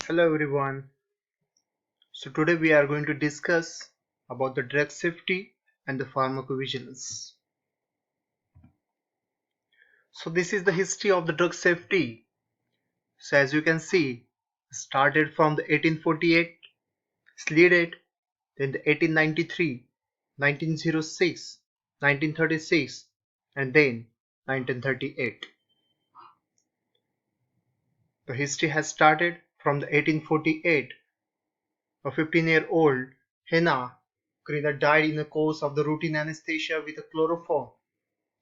Hello everyone. So today we are going to discuss about the drug safety and the pharmacovigilance. So this is the history of the drug safety. So as you can see, started from the 1848, Slided, then the 1893, 1906, 1936, and then 1938. The history has started from the 1848. A 15-year-old Hannah Greener died in the course of the routine anesthesia with a chloroform.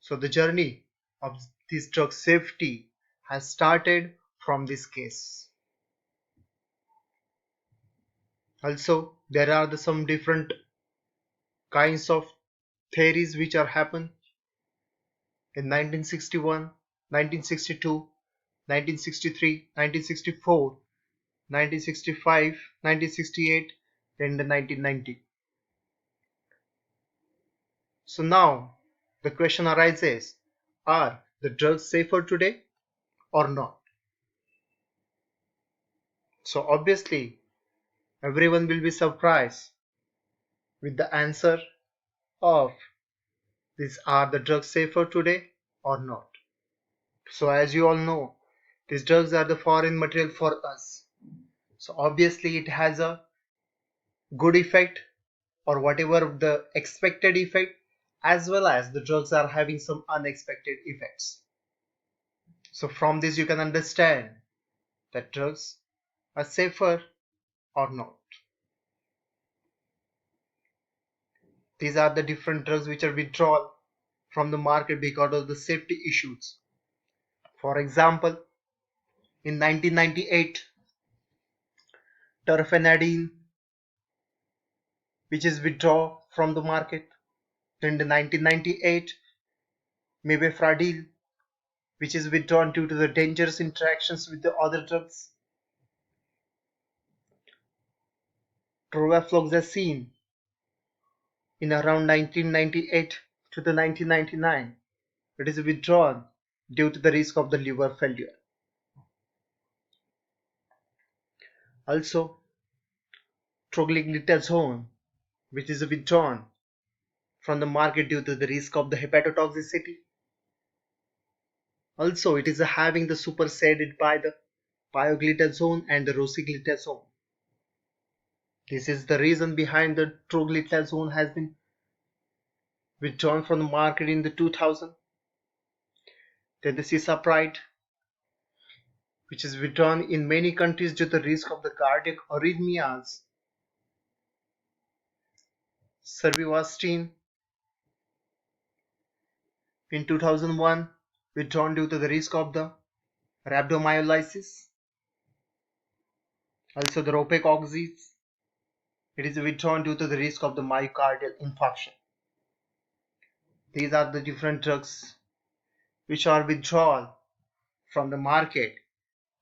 So the journey of this drug safety has started from this case. Also, there are some different kinds of theories which are happen in 1961, 1962, 1963, 1964, 1965, 1968, and the 1990. So now the question arises, are the drugs safer today or not? So obviously everyone will be surprised with the answer of these, are the drugs safer today or not? So as you all know, these drugs are the foreign material for us. So obviously it has a good effect or whatever the expected effect, as well as the drugs are having some unexpected effects. So from this you can understand that drugs are safer or not. These are the different drugs which are withdrawn from the market because of the safety issues. For example, in 1998, terfenadine, which is withdrawn from the market. In the 1998, mibefradil, which is withdrawn due to the dangerous interactions with the other drugs. Rofloxacin in around 1998 to the 1999, it is withdrawn due to the risk of the liver failure. Also, troglitazone, which is withdrawn from the market due to the risk of the hepatotoxicity. Also, it is having the superseded by the pioglitazone and the rosiglitazone. This is the reason behind the troglitazone has been withdrawn from the market in the 2000. Then the cisapride, which is withdrawn in many countries due to the risk of the cardiac arrhythmias. Servivastine in 2001, withdrawn due to the risk of the rhabdomyolysis. Also the ropecoxib, it is withdrawn due to the risk of the myocardial infarction. These are the different drugs which are withdrawn from the market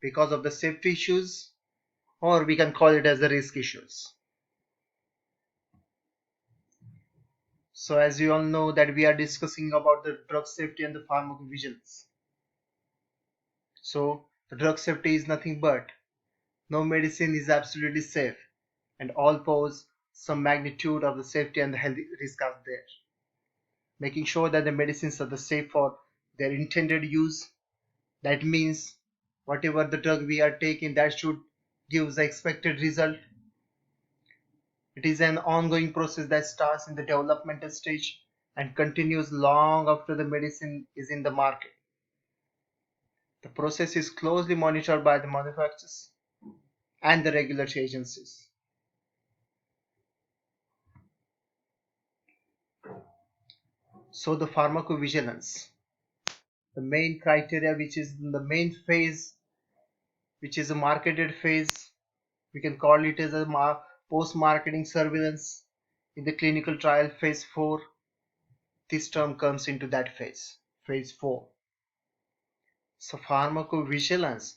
because of the safety issues, or we can call it as the risk issues. So as you all know that we are discussing about the drug safety and the pharmacovigilance. So the drug safety is nothing but no medicine is absolutely safe and all pose some magnitude of the safety and the health risk are there. Making sure that the medicines are the safe for their intended use. That means whatever the drug we are taking, that should give the expected result. It is an ongoing process that starts in the developmental stage and continues long after the medicine is in the market. The process is closely monitored by the manufacturers and the regulatory agencies. So the pharmacovigilance, the main criteria, which is the main phase, which is a marketed phase, we can call it as a post-marketing surveillance in the clinical trial phase 4. This term comes into that phase 4. So pharmacovigilance,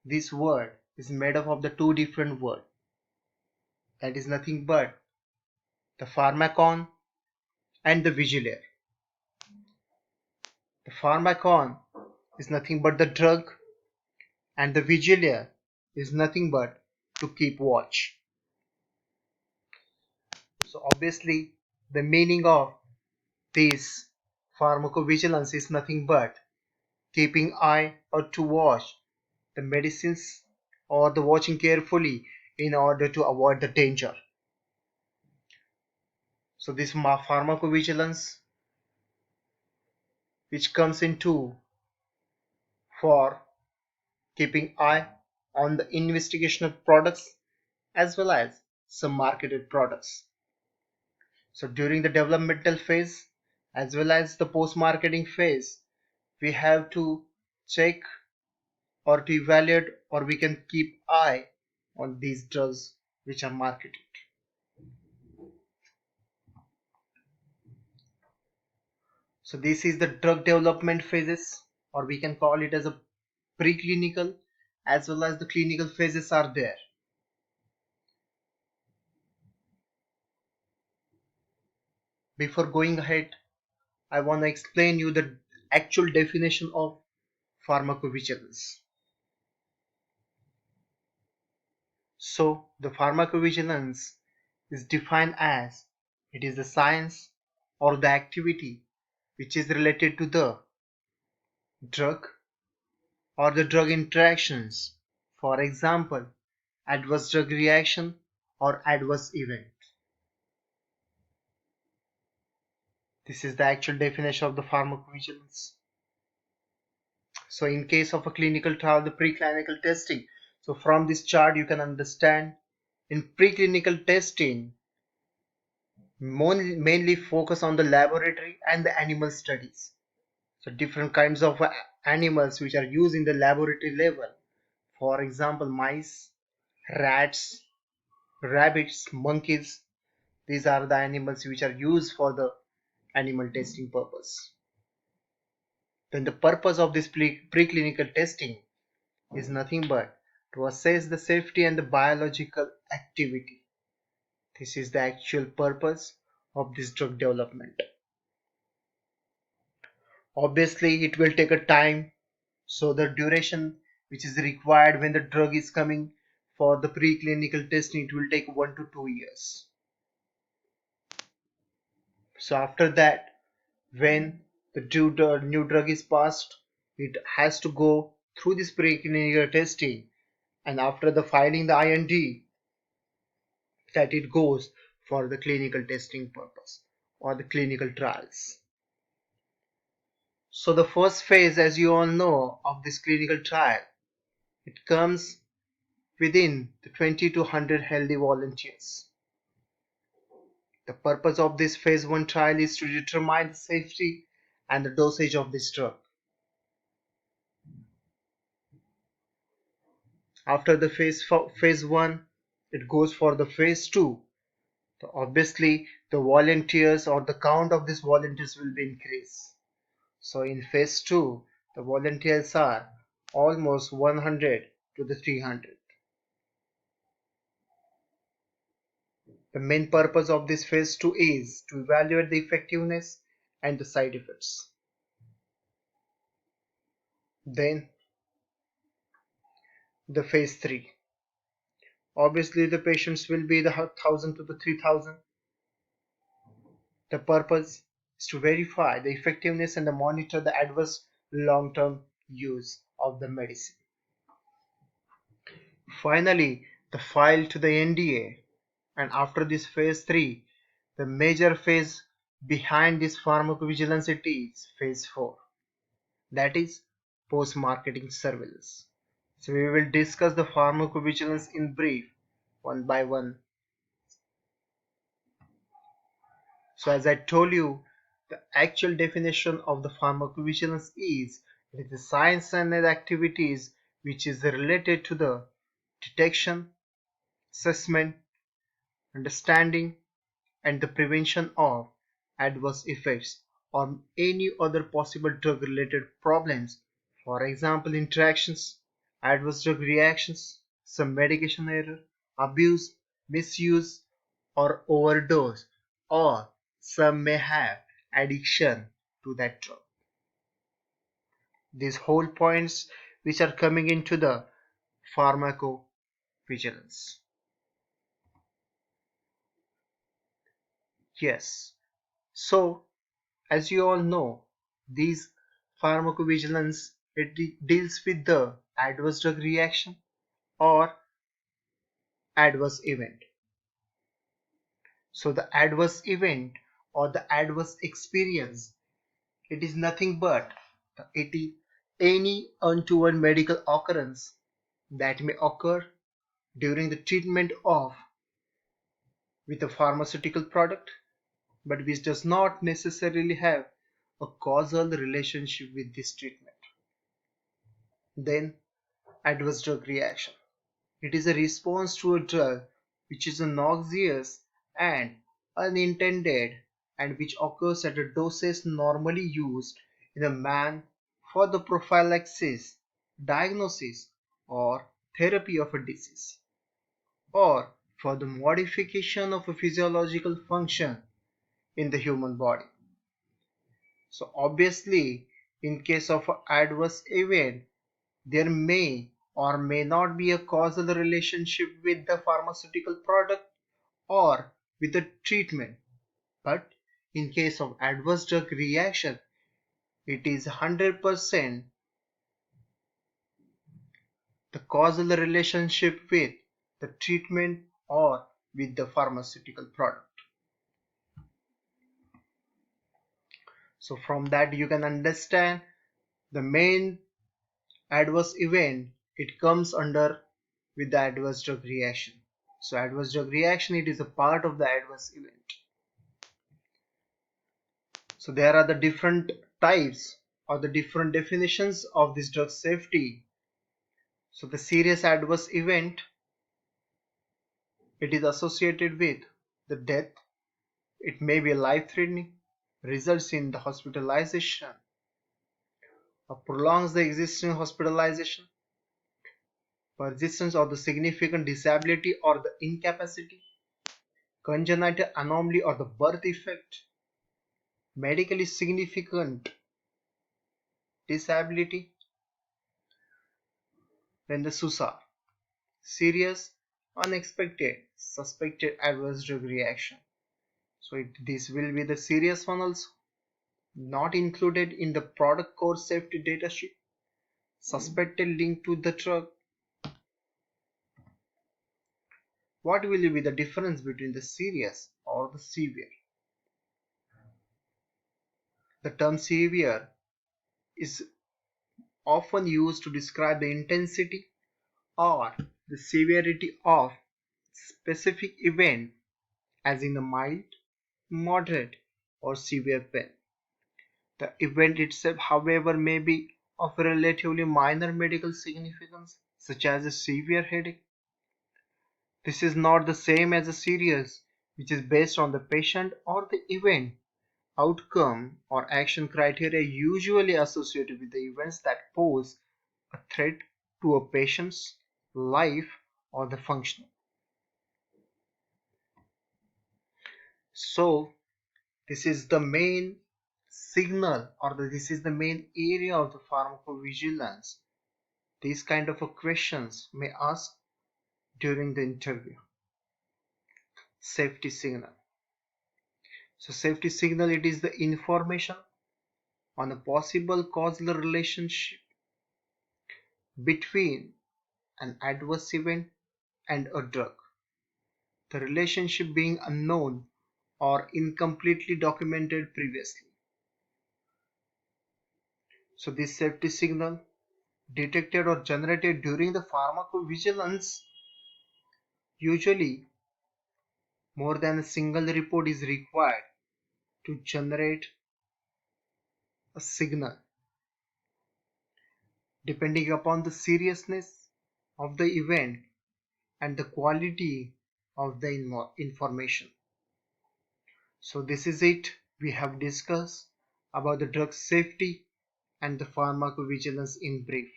this word is made up of the two different words. That is nothing but the pharmacon and the vigilare. The pharmacon is nothing but the drug and the vigilare is nothing but to keep watch. So obviously the meaning of this pharmacovigilance is nothing but keeping eye or to watch the medicines or the watching carefully in order to avoid the danger. So this pharmacovigilance which comes into for keeping eye on the investigational products as well as some marketed products. So during the developmental phase as well as the post-marketing phase, we have to check or to evaluate or we can keep eye on these drugs which are marketed. So this is the drug development phases, or we can call it as a preclinical as well as the clinical phases are there. Before going ahead, I want to explain you the actual definition of pharmacovigilance. So the pharmacovigilance is defined as it is the science or the activity which is related to the drug or the drug interactions. For example, adverse drug reaction or adverse event. This is the actual definition of the pharmacovigilance. So in case of a clinical trial, the preclinical testing. So from this chart you can understand in preclinical testing mainly focus on the laboratory and the animal studies. So different kinds of animals which are used in the laboratory level. For example, mice, rats, rabbits, monkeys. These are the animals which are used for the animal testing purpose. Then the purpose of this preclinical testing is nothing but to assess the safety and the biological activity. This is the actual purpose of this drug development. Obviously, it will take a time, so the duration which is required when the drug is coming for the preclinical testing, it will take 1 to 2 years. So after that, when the new drug is passed, it has to go through this preclinical testing, and after the filing the IND, that it goes for the clinical testing purpose or the clinical trials. So the first phase, as you all know, of this clinical trial, it comes within the 20 to 100 healthy volunteers. The purpose of this phase 1 trial is to determine the safety and the dosage of this drug. After the phase 1, it goes for the phase 2. So obviously, the volunteers or the count of these volunteers will be increased. So in phase 2, the volunteers are almost 100 to the 300. The main purpose of this phase 2 is to evaluate the effectiveness and the side effects. Then the phase 3. Obviously the patients will be the 1000 to the 3000. The purpose is to verify the effectiveness and to monitor the adverse long-term use of the medicine. Finally, the file to the NDA, and after this phase 3, the major phase behind this pharmacovigilance it is phase 4, that is post-marketing surveillance. So we will discuss the pharmacovigilance in brief one by one. So as I told you, the actual definition of the pharmacovigilance is it is the science and the activities which is related to the detection, assessment, understanding and the prevention of adverse effects or any other possible drug related problems, for example interactions, adverse drug reactions, some medication error, abuse, misuse or overdose, or some may have addiction to that drug. These whole points which are coming into the pharmacovigilance. pharmacovigilance. Yes, so as you all know, these pharmacovigilance deals with the adverse drug reaction or adverse event. So the adverse event or the adverse experience, it is nothing but it is any untoward medical occurrence that may occur during the treatment of with a pharmaceutical product, but which does not necessarily have a causal relationship with this treatment. Then adverse drug reaction. It is a response to a drug which is a noxious and unintended and which occurs at a dosage normally used in a man for the prophylaxis, diagnosis, or therapy of a disease, or for the modification of a physiological function in the human body. So obviously, in case of an adverse event, there may or may not be a causal relationship with the pharmaceutical product or with the treatment. But in case of adverse drug reaction, it is 100% the causal relationship with the treatment or with the pharmaceutical product. So from that you can understand the main adverse event, it comes under with the adverse drug reaction. So adverse drug reaction, it is a part of the adverse event. So there are the different types or the different definitions of this drug safety. So the serious adverse event, it is associated with the death. It may be life-threatening, results in the hospitalization, or prolongs the existing hospitalization, persistence of the significant disability or the incapacity, congenital anomaly or the birth defect, medically significant disability, then the SUSAR, serious, unexpected, suspected adverse drug reaction. So this will be the serious one also, not included in the product code safety data sheet, suspected link to the drug. What will be the difference between the serious or the severe? The term severe is often used to describe the intensity or the severity of specific event, as in a mild, moderate, or severe pain. The event itself, however, may be of a relatively minor medical significance, such as a severe headache. This is not the same as a serious, which is based on the patient or the event, outcome, or action criteria usually associated with the events that pose a threat to a patient's life or the function. So this is the main signal or this is the main area of the pharmacovigilance. These kind of questions may ask during the interview. Safety signal. So safety signal, it is the information on a possible causal relationship between an adverse event and a drug. The relationship being unknown or incompletely documented previously. So this safety signal detected or generated during the pharmacovigilance, usually more than a single report is required to generate a signal. Depending upon the seriousness of the event and the quality of the information. So this is it. We have discussed about the drug safety and the pharmacovigilance in brief.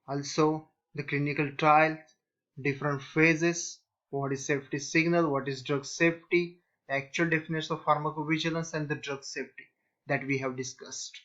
Also the clinical trials, different phases, what is safety signal, what is drug safety, the actual definition of pharmacovigilance and the drug safety that we have discussed.